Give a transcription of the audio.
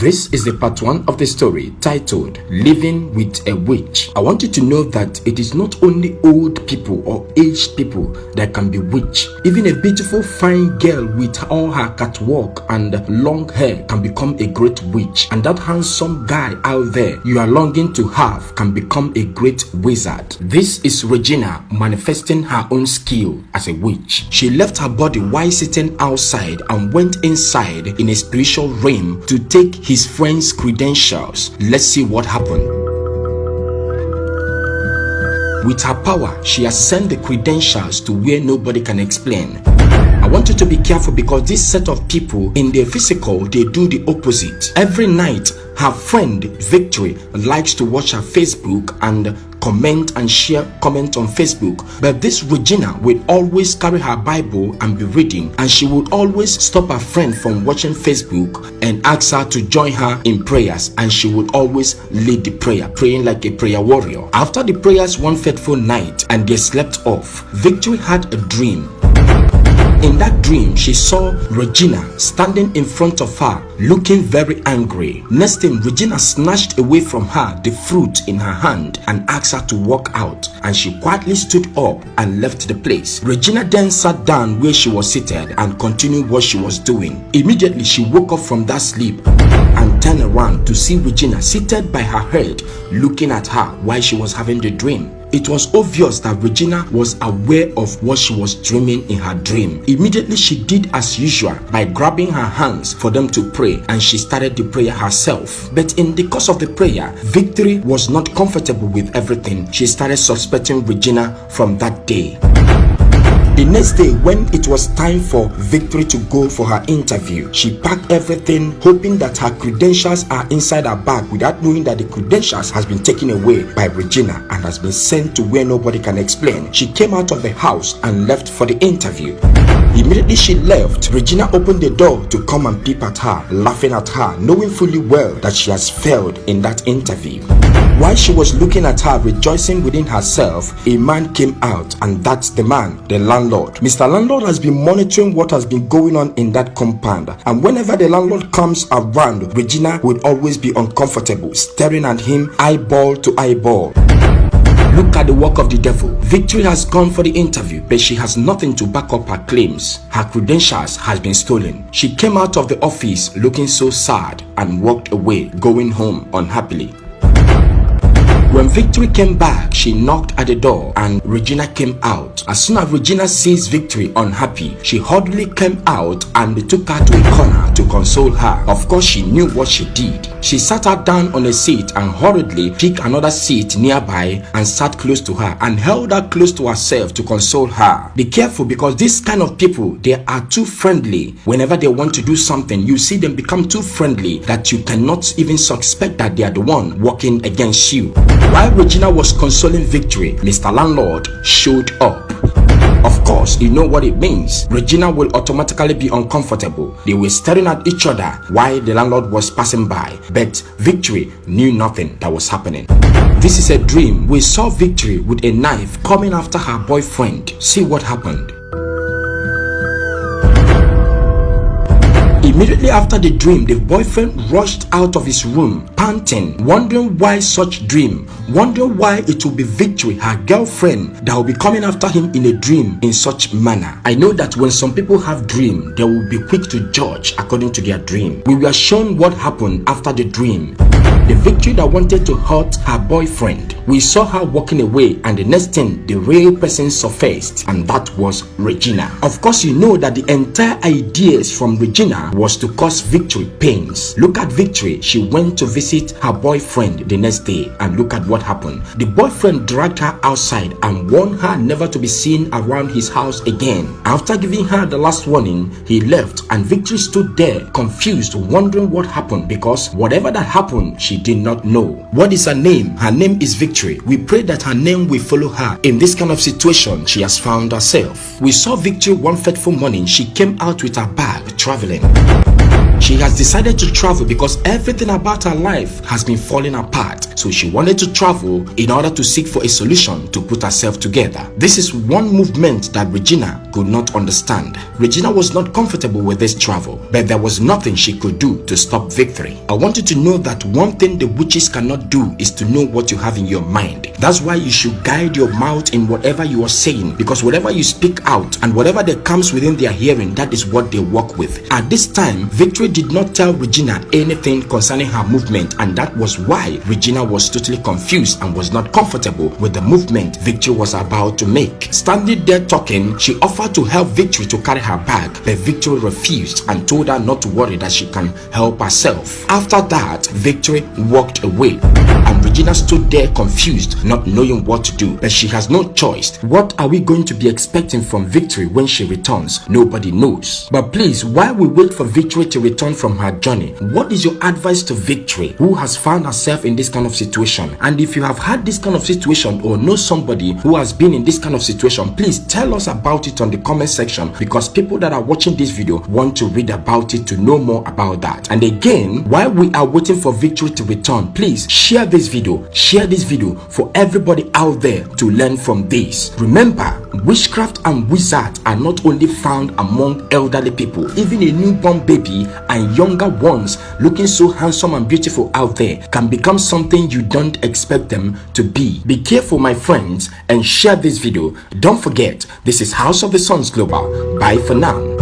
This is the part 1 of the story titled Living with a Witch. I want you to know that it is not only old people or aged people that can be witched. Even a beautiful fine girl with all her catwalk and long hair can become a great witch. And that handsome guy out there you are longing to have can become a great wizard. This is Regina manifesting her own skill as a witch. She left her body while sitting outside and went inside in a spiritual realm to take his friend's credentials. Let's see what happened. With her power, she has sent the credentials to where nobody can explain. I want you to be careful because this set of people, in their physical, they do the opposite. Every night, her friend Victory likes to watch her Facebook and comment and share comments on Facebook, but this Regina will always carry her Bible and be reading, and she would always stop her friend from watching Facebook and ask her to join her in prayers, and she would always lead the prayer, praying like a prayer warrior. After the prayers one fateful night and they slept off, Victory had a dream. In that dream, she saw Regina standing in front of her, looking very angry. Next thing, Regina snatched away from her the fruit in her hand and asked her to walk out, and she quietly stood up and left the place. Regina then sat down where she was seated and continued what she was doing. Immediately, she woke up from that sleep and turned around to see Regina seated by her head, looking at her while she was having the dream. It was obvious that Regina was aware of what she was dreaming in her dream. Immediately, she did as usual by grabbing her hands for them to pray, and she started the prayer herself. But in the course of the prayer, Victory was not comfortable with everything. She started suspecting Regina from that day. The next day, when it was time for Victory to go for her interview, she packed everything, hoping that her credentials are inside her bag, without knowing that the credentials has been taken away by Regina and has been sent to where nobody can explain. She came out of the house and left for the interview. Immediately she left, Regina opened the door to come and peep at her, laughing at her, knowing fully well that she has failed in that interview. While she was looking at her, rejoicing within herself, a man came out, and that's the man, the landlord. Mr. Landlord has been monitoring what has been going on in that compound, and whenever the landlord comes around, Regina would always be uncomfortable, staring at him eyeball to eyeball. Look at the work of the devil. Victory has gone for the interview, but she has nothing to back up her claims. Her credentials has been stolen. She came out of the office looking so sad and walked away, going home unhappily. When Victory came back, she knocked at the door and Regina came out. As soon as Regina sees Victory unhappy, she hurriedly came out and took her to a corner to console her. Of course, she knew what she did. She sat her down on a seat and hurriedly picked another seat nearby and sat close to her and held her close to herself to console her. Be careful, because this kind of people, they are too friendly. Whenever they want to do something, you see them become too friendly that you cannot even suspect that they are the one working against you. While Regina was consoling Victory, Mr. Landlord showed up. Of course, you know what it means. Regina will automatically be uncomfortable. They were staring at each other while the landlord was passing by, but Victory knew nothing that was happening. This is a dream. We saw Victory with a knife coming after her boyfriend. See what happened. Immediately after the dream, the boyfriend rushed out of his room, panting, wondering why such dream, wondering why it will be Victory, her girlfriend, that will be coming after him in a dream in such manner. I know that when some people have dream, they will be quick to judge according to their dream. We were shown what happened after the dream. The Victory that wanted to hurt her boyfriend, we saw her walking away, and the next thing, the real person surfaced, and that was Regina. Of course, you know that the entire ideas from Regina was to cause Victory pains. Look at Victory. She went to visit her boyfriend the next day, and look at what happened. The boyfriend dragged her outside and warned her never to be seen around his house again. After giving her the last warning, he left, and Victory stood there confused, wondering what happened, because whatever that happened, she did not know. What is her name? Her name is Victory. We pray that her name will follow her in this kind of situation she has found herself. We saw Victory one fateful morning. She came out with her bag traveling. She has decided to travel because everything about her life has been falling apart. So she wanted to travel in order to seek for a solution to put herself together. This is one movement that Regina could not understand. Regina was not comfortable with this travel, but there was nothing she could do to stop Victory. I want you to know that one thing the witches cannot do is to know what you have in your mind. That's why you should guide your mouth in whatever you are saying, because whatever you speak out and whatever that comes within their hearing, that is what they work with. At this time, Victory did not tell Regina anything concerning her movement, and that was why Regina was totally confused and was not comfortable with the movement Victory was about to make. Standing there talking, she offered to help Victory to carry her bag, but Victory refused and told her not to worry, that she can help herself. After that, Victory walked away, and Regina stood there confused, not knowing what to do, but she has no choice. What are we going to be expecting from Victory when she returns? Nobody knows. But please, while we wait for Victory to return from her journey, what is your advice to Victory, who has found herself in this kind of situation? And if you have had this kind of situation or know somebody who has been in this kind of situation, please tell us about it on the comment section, because people that are watching this video want to read about it, to know more about that. And again, while we are waiting for Victory to return, please share this video for everybody out there to learn from this. Remember, witchcraft and wizards are not only found among elderly people. Even a newborn baby and younger ones looking so handsome and beautiful out there can become something you don't expect them to be. Be careful, my friends, and share this video. Don't forget, this is House of the Suns Global. Bye for now.